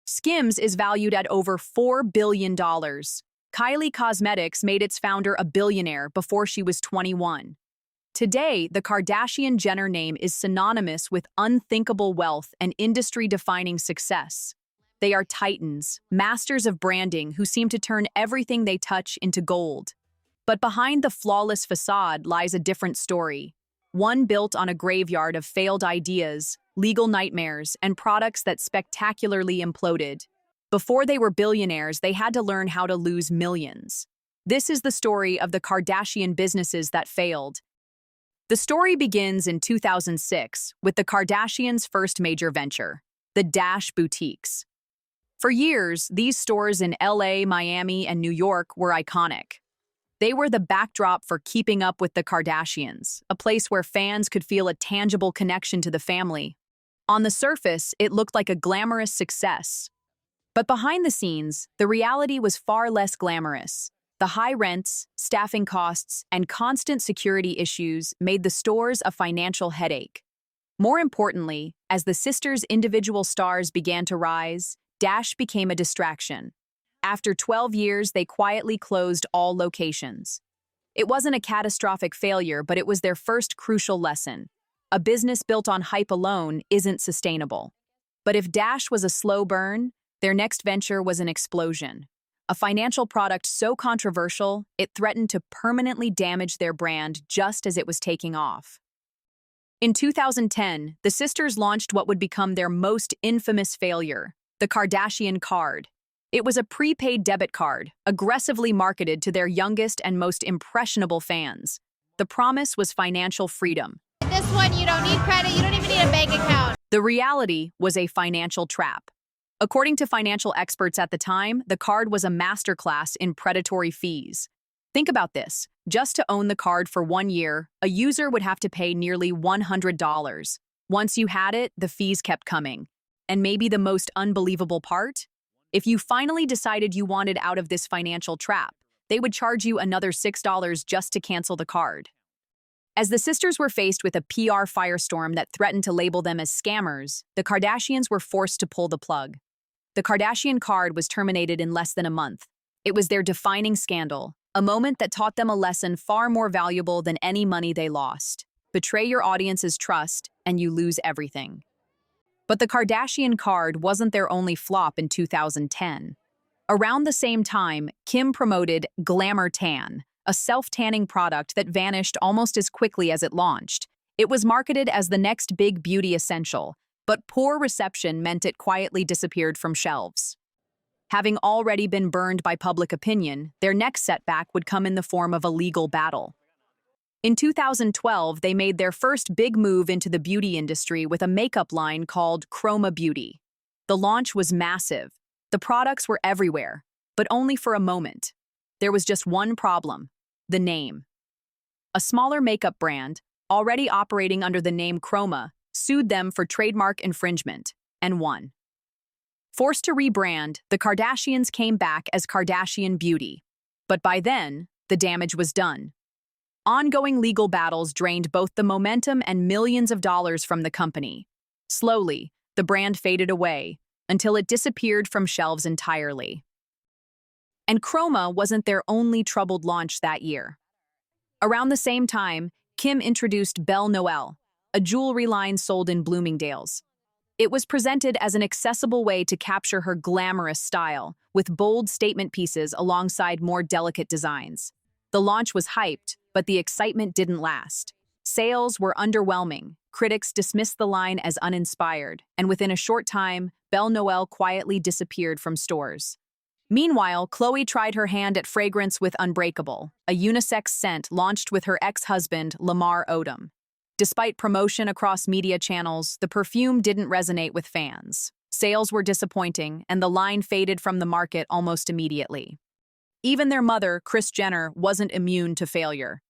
SKIMS is valued at over $4 billion. Kylie Cosmetics made its founder a billionaire before she was 21. Today, the Kardashian-Jenner name is synonymous with unthinkable wealth and industry-defining success. They are titans, masters of branding who seem to turn everything they touch into gold. But behind the flawless facade lies a different story, one built on a graveyard of failed ideas, legal nightmares, and products that spectacularly imploded. Before they were billionaires, they had to learn how to lose millions. This is the story of the Kardashian businesses that failed. The story begins in 2006 with the Kardashians' first major venture, the Dash boutiques. For years, these stores in LA, Miami, and New York were iconic. They were the backdrop for keeping up with the Kardashians, a place where fans could feel a tangible connection to the family. On the surface, it looked like a glamorous success. But behind the scenes, the reality was far less glamorous. The high rents, staffing costs, and constant security issues made the stores a financial headache. More importantly, as the sisters' individual stars began to rise, Dash became a distraction. After 12 years, they quietly closed all locations. It wasn't a catastrophic failure, but it was their first crucial lesson. A business built on hype alone isn't sustainable. But if Dash was a slow burn, their next venture was an explosion. A financial product so controversial, it threatened to permanently damage their brand just as it was taking off. In 2010, the sisters launched what would become their most infamous failure, the Kardashian Kard. It was a prepaid debit card, aggressively marketed to their youngest and most impressionable fans. The promise was financial freedom. This one, you don't need credit, you don't even need a bank account. The reality was a financial trap. According to financial experts at the time, the card was a masterclass in predatory fees. Think about this. Just to own the card for 1 year, a user would have to pay nearly $100. Once you had it, the fees kept coming. And maybe the most unbelievable part? If you finally decided you wanted out of this financial trap, they would charge you another $6 just to cancel the card. As the sisters were faced with a PR firestorm that threatened to label them as scammers, the Kardashians were forced to pull the plug. The Kardashian Kard was terminated in less than a month. It was their defining scandal, a moment that taught them a lesson far more valuable than any money they lost. Betray your audience's trust, and you lose everything. But the Kardashian Kard wasn't their only flop in 2010. Around the same time, Kim promoted Glamour Tan, a self-tanning product that vanished almost as quickly as it launched. It was marketed as the next big beauty essential, but poor reception meant it quietly disappeared from shelves. Having already been burned by public opinion, their next setback would come in the form of a legal battle. In 2012, they made their first big move into the beauty industry with a makeup line called Chroma Beauty. The launch was massive. The products were everywhere, but only for a moment. There was just one problem: the name. A smaller makeup brand, already operating under the name Chroma, sued them for trademark infringement, and won. Forced to rebrand, the Kardashians came back as Kardashian Beauty. But by then, the damage was done. Ongoing legal battles drained both the momentum and millions of dollars from the company. Slowly, the brand faded away, until it disappeared from shelves entirely. And Chroma wasn't their only troubled launch that year. Around the same time, Kim introduced Belle Noel, a jewelry line sold in Bloomingdale's. It was presented as an accessible way to capture her glamorous style, with bold statement pieces alongside more delicate designs. The launch was hyped, but the excitement didn't last. Sales were underwhelming. Critics dismissed the line as uninspired, and within a short time, Belle Noel quietly disappeared from stores. Meanwhile, Khloe tried her hand at fragrance with Unbreakable, a unisex scent launched with her ex-husband, Lamar Odom. Despite promotion across media channels, the perfume didn't resonate with fans. Sales were disappointing, and the line faded from the market almost immediately. Even their mother, Kris Jenner, wasn't immune to failure.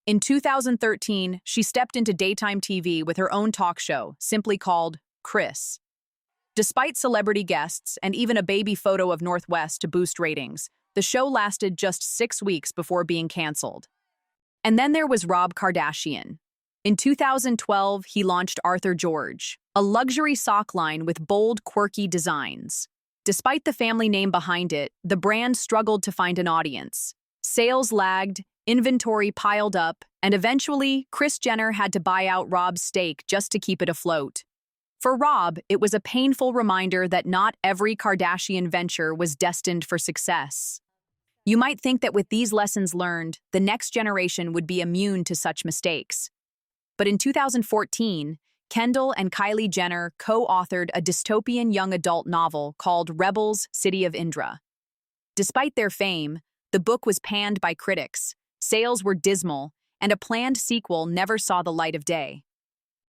In 2013, she stepped into daytime TV with her own talk show, simply called Kris. Despite celebrity guests and even a baby photo of Northwest to boost ratings, the show lasted just 6 weeks before being canceled. And then there was Rob Kardashian. In 2012, he launched Arthur George, a luxury sock line with bold, quirky designs. Despite the family name behind it, the brand struggled to find an audience. Sales lagged, inventory piled up, and eventually, Kris Jenner had to buy out Rob's stake just to keep it afloat. For Rob, it was a painful reminder that not every Kardashian venture was destined for success. You might think that with these lessons learned, the next generation would be immune to such mistakes. But in 2014, Kendall and Kylie Jenner co-authored a dystopian young adult novel called Rebels, City of Indra. Despite their fame, the book was panned by critics, sales were dismal, and a planned sequel never saw the light of day.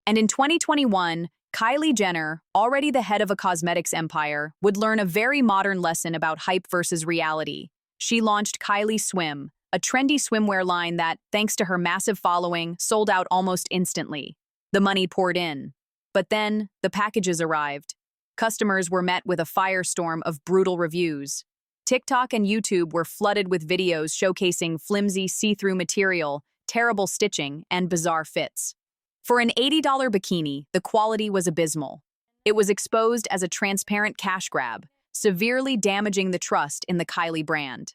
And in 2021, Kylie Jenner, already the head of a cosmetics empire, would learn a very modern lesson about hype versus reality. She launched Kylie Swim, a trendy swimwear line that, thanks to her massive following, sold out almost instantly. The money poured in. But then, the packages arrived. Customers were met with a firestorm of brutal reviews. TikTok and YouTube were flooded with videos showcasing flimsy, see-through material, terrible stitching, and bizarre fits. For an $80 bikini, the quality was abysmal. It was exposed as a transparent cash grab, severely damaging the trust in the Kylie brand.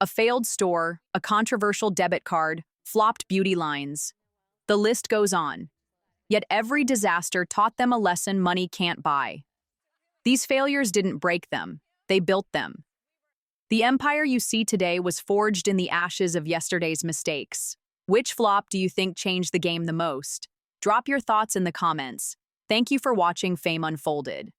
A failed store, a controversial debit card, flopped beauty lines. The list goes on. Yet every disaster taught them a lesson money can't buy. These failures didn't break them, they built them. The empire you see today was forged in the ashes of yesterday's mistakes. Which flop do you think changed the game the most? Drop your thoughts in the comments. Thank you for watching Fame Unfolded.